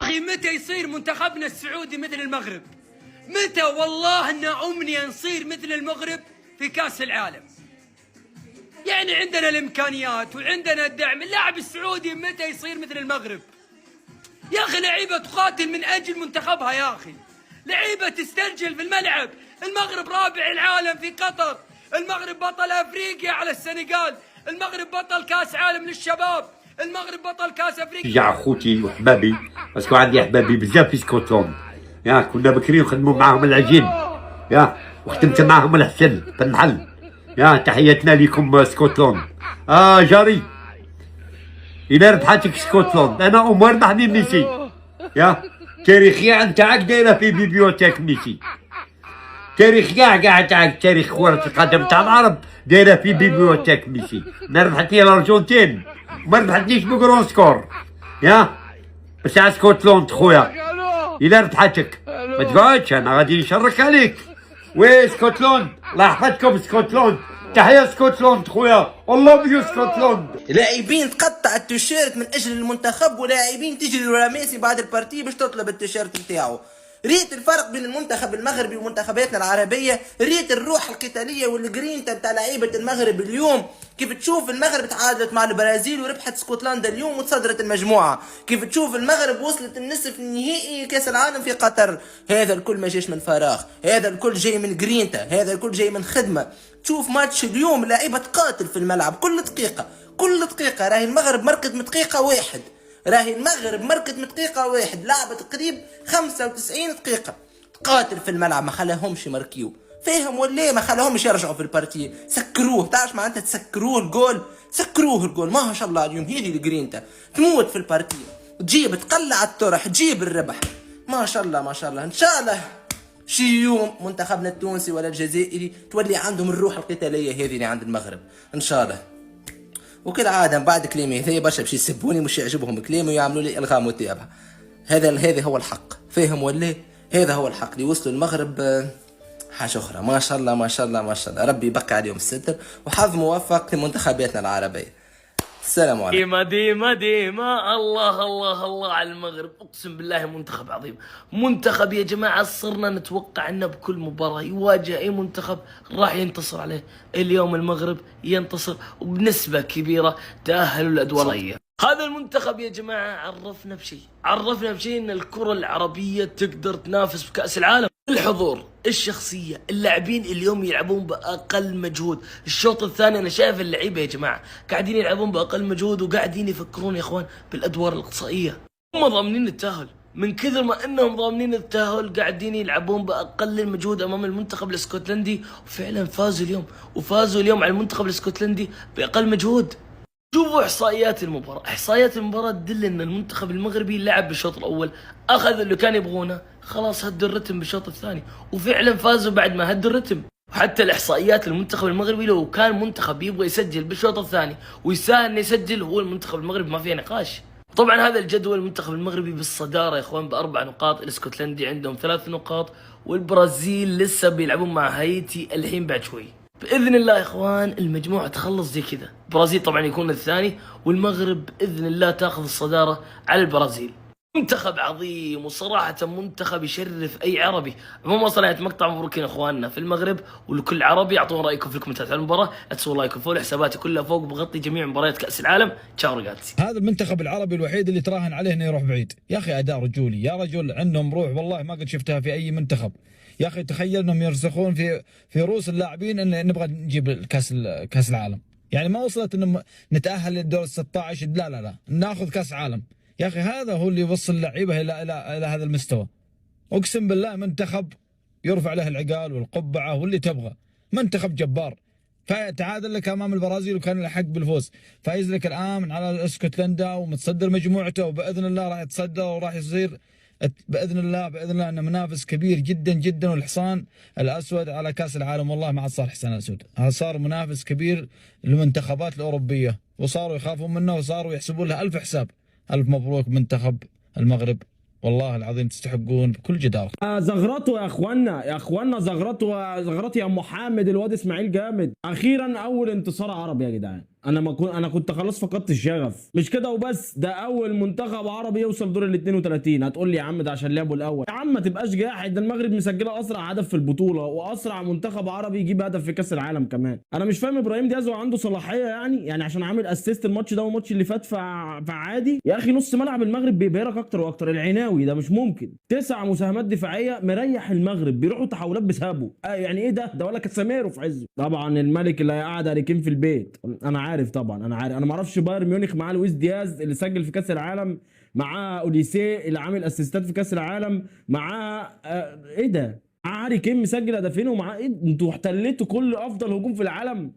أخي متى يصير منتخبنا السعودي مثل المغرب؟ متى والله إن أمنية نصير مثل المغرب في كأس العالم؟ يعني عندنا الإمكانيات وعندنا الدعم. اللاعب السعودي متى يصير مثل المغرب؟ يا أخي لعيبة تقاتل من أجل منتخبها يا أخي، لعيبة تسترجل في الملعب. المغرب رابع العالم في قطر، المغرب بطل أفريقيا على السنغال، المغرب بطل كأس عالم للشباب، المغرب بطل كأس أفريقيا. شجع خوتي وحبابي، باسكو عندي حبابي بزاف في اسكتلند. يا كنا بكري نخدموا معاهم العجين، يا وخدمت معاهم الحسن في المحل. يا تحياتنا لكم اسكتلند. جاري إلا ربحتك اسكتلند انا امور ربحني ميسي. يا تاريخيا نتاعك دايره في بيبيوتيك ميسي. تاريخ كاع تاعك تاريخ كرة القدم تاع العرب دايره في بيبيوتيك ميسي. ما ربحتني الارجنتين ما ربحتنيش بكرون سكور. يا بس على اسكتلند خويا إلا ربحتك ما تقعدش انا غادي نشرك عليك. وي اسكتلند الله يحفظكم اسكتلند. تحية اسكتلند خويا والله بيو اسكتلند. لاعبين تقطع التيشيرت من اجل المنتخب ولاعبين تجري ورا ميسي بعد البارتي باش تطلب التيشيرت نتاعو. ريت الفرق بين المنتخب المغربي ومنتخباتنا العربيه، ريت الروح القتاليه والجرينتا نتاع لعيبه المغرب اليوم. كيف تشوف المغرب تعادلت مع البرازيل وربحت اسكتلندا اليوم وتصدرت المجموعه، كيف تشوف المغرب وصلت النصف النهائي كاس العالم في قطر. هذا الكل ما جاش من فراغ، هذا الكل جاي من جرينتا، هذا الكل جاي من خدمه. تشوف ماتش اليوم لعيبه تقاتل في الملعب كل دقيقه كل دقيقه. راهي المغرب مركز من دقيقه واحد، راهي المغرب مركز من دقيقه واحد، لعبت قريب 95 دقيقه تقاتل في الملعب، ما خلاهمش يمركيو. فاهم ولا ما خلاهمش يرجعوا في البارتي، سكروه. تعرف معناتها تسكروه الجول؟ سكروه الجول. ما شاء الله اليوم هذه الجرينتا تموت في البارتي، تجيب تقلع الطرح تجيب الربح. ما شاء الله ما شاء الله. ان شاء الله شي يوم منتخبنا التونسي ولا الجزائري تولي عندهم الروح القتاليه هذه اللي عند المغرب ان شاء الله. وكل عادة بعد كلامي هذا برشا باش يسبوني مش يعجبهم كلامي ويعملوا لي الغاء متابعه. هذا هو الحق. فاهم ولا؟ هذا هو الحق اللي وصلوا المغرب. حاجه اخرى. ما شاء الله ما شاء الله ما شاء الله. ربي يبقى عليهم الستر وحظ موفق لمنتخباتنا العربيه. السلام عليكم. ديما الله الله الله على المغرب. اقسم بالله منتخب عظيم، منتخب يا جماعه صرنا نتوقع انه بكل مباراه يواجه اي منتخب راح ينتصر عليه. اليوم المغرب ينتصر وبنسبه كبيره تاهلوا الادوار. هذا المنتخب يا جماعه عرفنا بشيء ان الكره العربيه تقدر تنافس بكاس العالم. الحضور، الشخصيه، اللاعبين اليوم يلعبون باقل مجهود. الشوط الثاني انا شايف اللعيبه يا جماعه قاعدين يلعبون باقل مجهود وقاعدين يفكرون يا اخوان بالادوار الاقصائيه. هم ضامنين التاهل، من كثر ما انهم ضامنين التاهل قاعدين يلعبون باقل المجهود امام المنتخب الاسكتلندي، وفعلا فازوا اليوم على المنتخب الاسكتلندي باقل مجهود. شوفوا احصائيات المباراة تدل ان المنتخب المغربي لعب بالشوط الاول، اخذ اللي كان يبغونه، خلاص هدوا الرتم بالشوط الثاني، وفعلا فازوا بعد ما هدوا الرتم. وحتى الاحصائيات المنتخب المغربي لو كان منتخب يبغى يسجل بالشوط الثاني ويساهل انه يسجل، هو المنتخب المغربي ما فيه نقاش. طبعا هذا الجدول المنتخب المغربي بالصدارة يا اخوان ب4 نقاط، الاسكتلندي عندهم 3 نقاط، والبرازيل لسه بيلعبون مع هايتي الحين بعد شوي. بإذن الله يا إخوان المجموعة تخلص زي كذا، البرازيل طبعا يكون الثاني والمغرب بإذن الله تاخذ الصدارة على البرازيل. منتخب عظيم وصراحة منتخب يشرف أي عربي. عموما صراحة مقطع مبروك إخواننا في المغرب، ولكل عربي أعطونا رأيكم في الكومنتات على المباراة، لا تنسوا لايك وفولو، حساباتي كلها فوق بغطي جميع مباريات كأس العالم. تشاو رجالتي. هذا المنتخب العربي الوحيد اللي تراهن عليه انه يروح بعيد. يا اخي اداء رجولي يا رجل، عندهم روح والله ما قد شفتها في اي منتخب. يا اخي تخيل انهم يرسخون في رؤوس اللاعبين ان نبغى نجيب كاس العالم. يعني ما وصلت انه نتاهل للدور 16، لا ناخذ كاس عالم. يا اخي هذا هو اللي يوصل اللعيبه الى هذا المستوى. اقسم بالله منتخب يرفع له العقال والقبعه واللي تبغى، منتخب جبار. فتعادل لك امام البرازيل وكان له حق بالفوز، فايز لك الان على اسكتلندا ومتصدر مجموعته، وباذن الله راح يتصدر وراح يصير باذن الله انه منافس كبير جدا جدا. والحصان الاسود على كاس العالم والله ما عاد صار حصان اسود، هذا صار منافس كبير للمنتخبات الاوروبيه، وصاروا يخافون منه وصاروا يحسبون له 1000 حساب. الف مبروك منتخب المغرب، والله العظيم تستحقون بكل جدارة. زغرته يا اخوانا زغرته يا ام محمد، الواد اسماعيل جامد. اخيرا اول انتصار عربي يا جدعان، انا كنت خلاص فقدت الشغف. مش كده وبس، ده اول منتخب عربي يوصل دور ال 32. هتقول لي يا عم ده عشان لعبه الاول. يا عم ما تبقاش جاحد، ده المغرب مسجله اسرع هدف في البطوله واسرع منتخب عربي يجيب هدف في كاس العالم كمان. انا مش فاهم ابراهيم دياز عنده صلاحيه يعني عشان عامل اسيست الماتش ده والماتش اللي فات فعادي يا اخي. نص ملعب المغرب بيبهرك اكتر واكتر. العناوي ده مش ممكن 9 مساهمات دفاعيه مريح المغرب، بيروحوا تحولات بسببه. يعني ايه ده ولا كاسيميرو في عزه. طبعا الملك اللي هيقعد هاري كين في البيت. انا عارف طبعا، انا عارف. انا ما اعرفش بايرن ميونخ معاه لويس دياز اللي سجل في كاس العالم، معاه اوديسيه اللي عامل اسيستات في كاس العالم، معاه ايه ده، معاه هاري كين مسجل هدفين، ومعاه ايه؟ انتوا احتلتوا كل افضل هجوم في العالم.